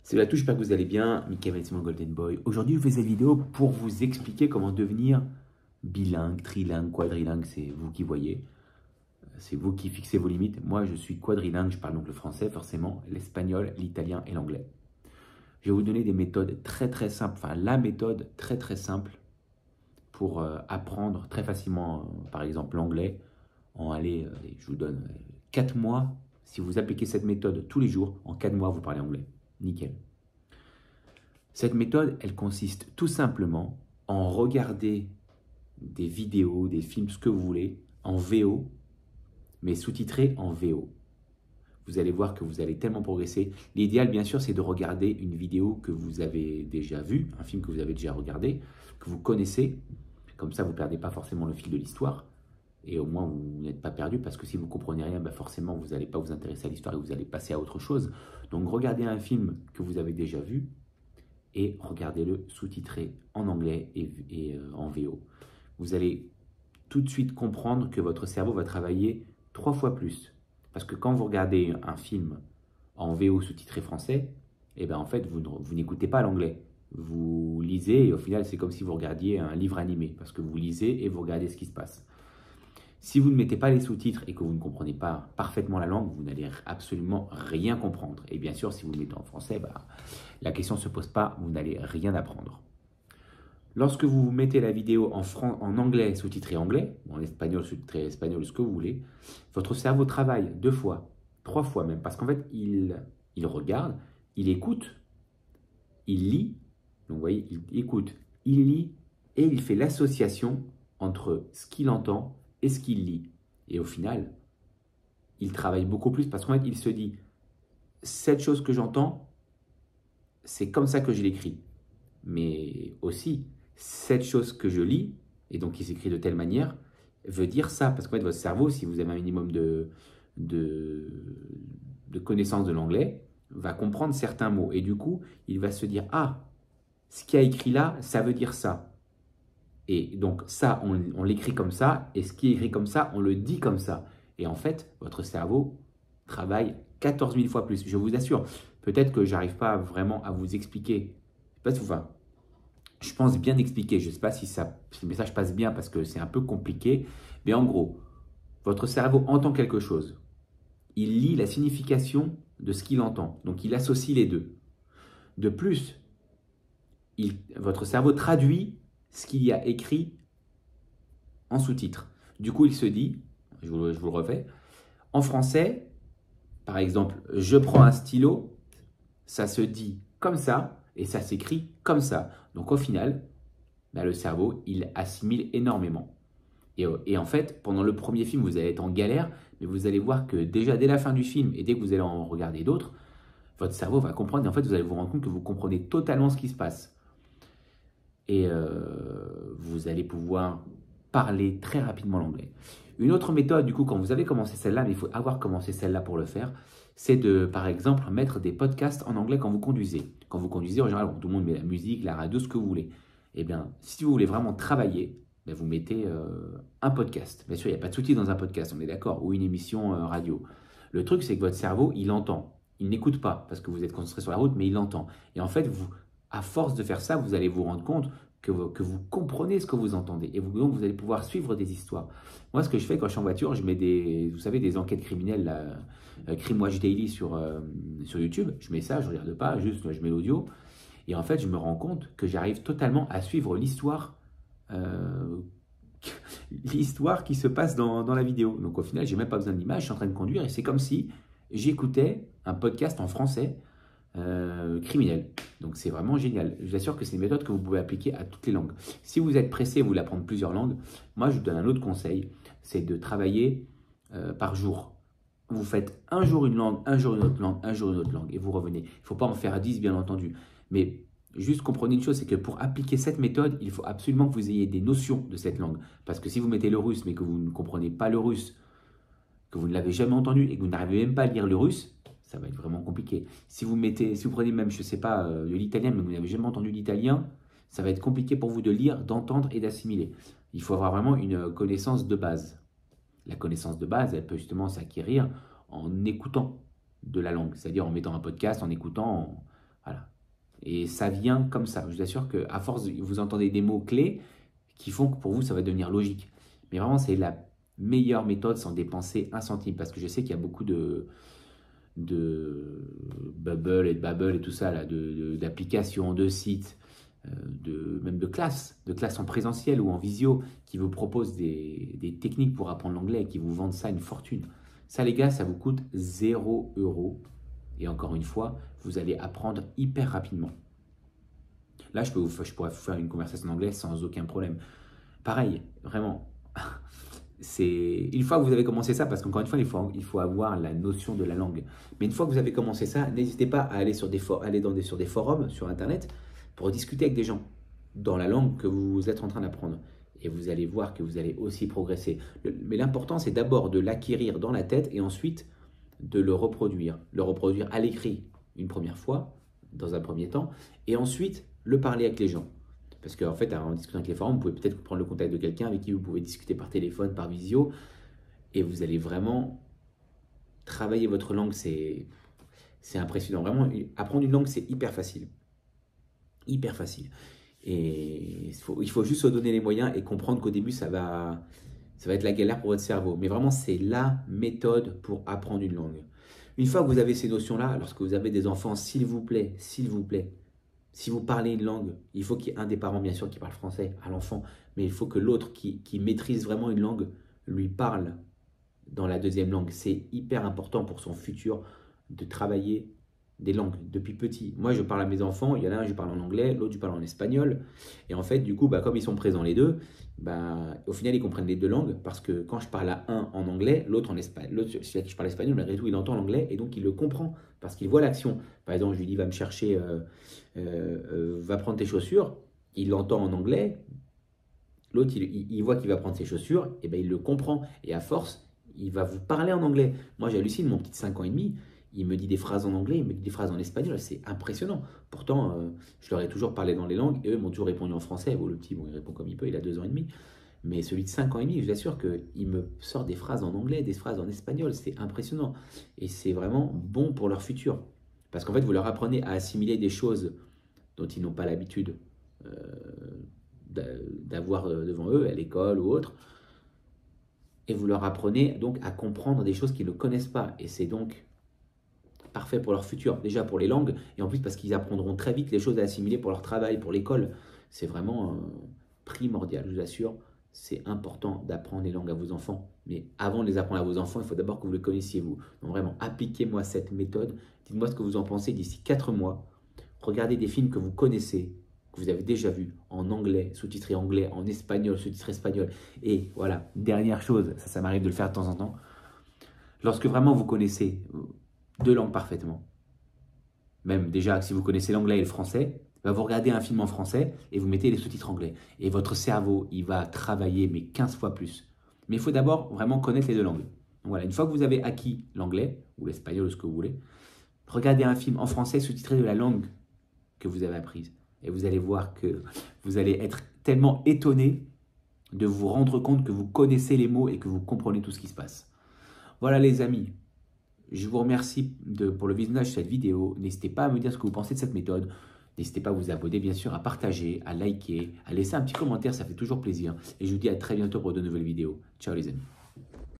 Salut à tous, j'espère que vous allez bien. Mickaël Simon Golden Boy. Aujourd'hui, je fais cette vidéo pour vous expliquer comment devenir bilingue, trilingue, quadrilingue. C'est vous qui voyez. C'est vous qui fixez vos limites. Moi, je suis quadrilingue. Je parle donc le français, forcément, l'espagnol, l'italien et l'anglais. Je vais vous donner des méthodes très simples. Enfin, la méthode très simple pour apprendre très facilement, par exemple, l'anglais. Je vous donne 4 mois. Si vous appliquez cette méthode tous les jours, en 4 mois, vous parlez anglais. Nickel. Cette méthode, elle consiste tout simplement en regarder des vidéos, des films, ce que vous voulez, en VO, mais sous-titrés en VO. Vous allez voir que vous allez tellement progresser. L'idéal, bien sûr, c'est de regarder une vidéo que vous avez déjà vue, un film que vous avez déjà regardé, que vous connaissez. Comme ça, vous ne perdez pas forcément le fil de l'histoire. Et au moins, vous n'êtes pas perdu, parce que si vous ne comprenez rien, forcément, vous n'allez pas vous intéresser à l'histoire et vous allez passer à autre chose. Donc, regardez un film que vous avez déjà vu et regardez-le sous-titré en anglais et en VO. Vous allez tout de suite comprendre que votre cerveau va travailler 3 fois plus. Parce que quand vous regardez un film en VO sous-titré français, en fait, vous n'écoutez pas l'anglais. Vous lisez et au final, c'est comme si vous regardiez un livre animé. Parce que vous lisez et vous regardez ce qui se passe. Si vous ne mettez pas les sous-titres et que vous ne comprenez pas parfaitement la langue, vous n'allez absolument rien comprendre. Et bien sûr, si vous le mettez en français, la question ne se pose pas, vous n'allez rien apprendre. Lorsque vous mettez la vidéo en anglais sous-titré anglais, ou en espagnol sous-titré espagnol, ce que vous voulez, votre cerveau travaille 2 fois, 3 fois même, parce qu'en fait, il regarde, il écoute, il lit, donc vous voyez, il écoute, il lit, et il fait l'association entre ce qu'il entend et ce qu'il lit. Et au final, il travaille beaucoup plus parce qu'en fait, il se dit, cette chose que j'entends, c'est comme ça que je l'écris. Mais aussi, cette chose que je lis, et donc qui s'écrit de telle manière, veut dire ça. Parce qu'en fait, votre cerveau, si vous avez un minimum de connaissance de l'anglais, va comprendre certains mots. Et du coup, il va se dire, ah, ce qui a écrit là, ça veut dire ça. Et donc ça, on l'écrit comme ça, et ce qui est écrit comme ça, on le dit comme ça. Et en fait, votre cerveau travaille 14 000 fois plus, je vous assure. Peut-être que j'arrive pas vraiment à vous expliquer. Je pense bien expliquer. Je ne sais pas si le message passe bien parce que c'est un peu compliqué. Mais en gros, votre cerveau entend quelque chose. Il lit la signification de ce qu'il entend. Donc, il associe les deux. De plus, votre cerveau traduit ce qu'il y a écrit en sous-titre. Du coup, il se dit, je vous le refais, en français, par exemple, je prends un stylo, ça se dit comme ça et ça s'écrit comme ça. Donc au final, le cerveau, il assimile énormément. Et en fait, pendant le premier film, vous allez être en galère, mais vous allez voir que déjà dès la fin du film et dès que vous allez en regarder d'autres, votre cerveau va comprendre et en fait, vous allez vous rendre compte que vous comprenez totalement ce qui se passe. Et vous allez pouvoir parler très rapidement l'anglais. Une autre méthode, du coup, quand vous avez commencé celle-là, mais il faut avoir commencé celle-là pour le faire, c'est de, par exemple, mettre des podcasts en anglais quand vous conduisez. Quand vous conduisez, en général, tout le monde met la musique, la radio, ce que vous voulez. Eh bien, si vous voulez vraiment travailler, vous mettez un podcast. Bien sûr, il n'y a pas de sous-titres dans un podcast, on est d'accord, ou une émission radio. Le truc, c'est que votre cerveau, il entend. Il n'écoute pas, parce que vous êtes concentré sur la route, mais il entend. Et en fait, à force de faire ça, vous allez vous rendre compte que vous comprenez ce que vous entendez. Et donc, vous allez pouvoir suivre des histoires. Moi, ce que je fais quand je suis en voiture, je mets des enquêtes criminelles, Crime Watch Daily sur YouTube. Je mets ça, je ne regarde pas, juste je mets l'audio. Et en fait, je me rends compte que j'arrive totalement à suivre l'histoire qui se passe dans la vidéo. Donc au final, je n'ai même pas besoin d'image, je suis en train de conduire et c'est comme si j'écoutais un podcast en français criminel. Donc c'est vraiment génial. Je vous assure que c'est une méthode que vous pouvez appliquer à toutes les langues. Si vous êtes pressé, vous voulez apprendre plusieurs langues, moi je vous donne un autre conseil, c'est de travailler par jour. Vous faites un jour une langue, un jour une autre langue, un jour une autre langue et vous revenez. Il ne faut pas en faire 10 bien entendu, mais juste comprenez une chose, c'est que pour appliquer cette méthode, il faut absolument que vous ayez des notions de cette langue. Parce que si vous mettez le russe mais que vous ne comprenez pas le russe, que vous ne l'avez jamais entendu et que vous n'arrivez même pas à lire le russe, ça va être vraiment compliqué. Si vous prenez même, je ne sais pas, de l'italien, mais vous n'avez jamais entendu l'italien, ça va être compliqué pour vous de lire, d'entendre et d'assimiler. Il faut avoir vraiment une connaissance de base. La connaissance de base, elle peut justement s'acquérir en écoutant de la langue, c'est-à-dire en mettant un podcast, en écoutant, Voilà. Et ça vient comme ça. Je vous assure qu'à force, vous entendez des mots clés qui font que pour vous, ça va devenir logique. Mais vraiment, c'est la meilleure méthode sans dépenser un centime. Parce que je sais qu'il y a beaucoup de Bubble et de Babbel et tout ça, là, d'applications, de sites, même de classes en présentiel ou en visio, qui vous proposent des techniques pour apprendre l'anglais et qui vous vendent ça une fortune. Ça, les gars, ça vous coûte 0 €. Et encore une fois, vous allez apprendre hyper rapidement. Là, je pourrais vous faire une conversation en anglais sans aucun problème. Pareil, vraiment. Une fois que vous avez commencé ça, parce qu'encore une fois, il faut avoir la notion de la langue. Mais une fois que vous avez commencé ça, n'hésitez pas à aller sur des forums sur Internet pour discuter avec des gens dans la langue que vous êtes en train d'apprendre. Et vous allez voir que vous allez aussi progresser. Mais l'important, c'est d'abord de l'acquérir dans la tête et ensuite de le reproduire. Le reproduire à l'écrit une première fois, dans un premier temps, et ensuite le parler avec les gens. Parce qu'en fait, en discutant avec les forums, vous pouvez peut-être prendre le contact de quelqu'un avec qui vous pouvez discuter par téléphone, par visio, et vous allez vraiment travailler votre langue. C'est impressionnant. Vraiment, apprendre une langue, c'est hyper facile. Hyper facile. Et il faut juste se donner les moyens et comprendre qu'au début, ça va être la galère pour votre cerveau. Mais vraiment, c'est la méthode pour apprendre une langue. Une fois que vous avez ces notions-là, lorsque vous avez des enfants, s'il vous plaît, si vous parlez une langue, il faut qu'il y ait un des parents, bien sûr, qui parle français à l'enfant, mais il faut que l'autre qui maîtrise vraiment une langue lui parle dans la deuxième langue. C'est hyper important pour son futur de travailler des langues depuis petit. Moi, je parle à mes enfants, il y en a un, je parle en anglais, l'autre, je parle en espagnol. Et en fait, du coup, comme ils sont présents les deux, au final, ils comprennent les deux langues parce que quand je parle à un en anglais, l'autre en espagnol, l'autre, celui à qui je parle espagnol, malgré tout, il entend l'anglais et donc il le comprend parce qu'il voit l'action. Par exemple, je lui dis, va me chercher, va prendre tes chaussures. Il l'entend en anglais. L'autre, il voit qu'il va prendre ses chaussures, et ben il le comprend. Et à force, il va vous parler en anglais. Moi, j'hallucine, mon petit de 5 ans et demi, il me dit des phrases en anglais, il me dit des phrases en espagnol, c'est impressionnant. Pourtant, je leur ai toujours parlé dans les langues et eux m'ont toujours répondu en français. Bon, le petit, il répond comme il peut, il a 2 ans et demi. Mais celui de 5 ans et demi, je vous assure qu'il me sort des phrases en anglais, des phrases en espagnol, c'est impressionnant. Et c'est vraiment bon pour leur futur. Parce qu'en fait, vous leur apprenez à assimiler des choses dont ils n'ont pas l'habitude d'avoir devant eux, à l'école ou autre. Et vous leur apprenez donc à comprendre des choses qu'ils ne connaissent pas. Et c'est donc parfait pour leur futur, déjà pour les langues, et en plus parce qu'ils apprendront très vite les choses à assimiler pour leur travail, pour l'école. C'est vraiment primordial, je vous assure. C'est important d'apprendre les langues à vos enfants. Mais avant de les apprendre à vos enfants, il faut d'abord que vous les connaissiez vous. Donc vraiment, appliquez-moi cette méthode. Dites-moi ce que vous en pensez d'ici 4 mois. Regardez des films que vous connaissez, que vous avez déjà vus, en anglais, sous-titré anglais, en espagnol, sous-titré espagnol. Et voilà, dernière chose, ça m'arrive de le faire de temps en temps. Lorsque vraiment vous connaissez 2 langues parfaitement, même déjà si vous connaissez l'anglais et le français, vous regardez un film en français et vous mettez les sous-titres anglais. Et votre cerveau, il va travailler mais 15 fois plus. Mais il faut d'abord vraiment connaître les 2 langues. Donc voilà, une fois que vous avez acquis l'anglais ou l'espagnol ou ce que vous voulez, regardez un film en français sous-titré de la langue que vous avez apprise. Et vous allez voir que vous allez être tellement étonné de vous rendre compte que vous connaissez les mots et que vous comprenez tout ce qui se passe. Voilà les amis. Je vous remercie pour le visionnage de cette vidéo. N'hésitez pas à me dire ce que vous pensez de cette méthode. N'hésitez pas à vous abonner, bien sûr, à partager, à liker, à laisser un petit commentaire, ça fait toujours plaisir. Et je vous dis à très bientôt pour de nouvelles vidéos. Ciao les amis.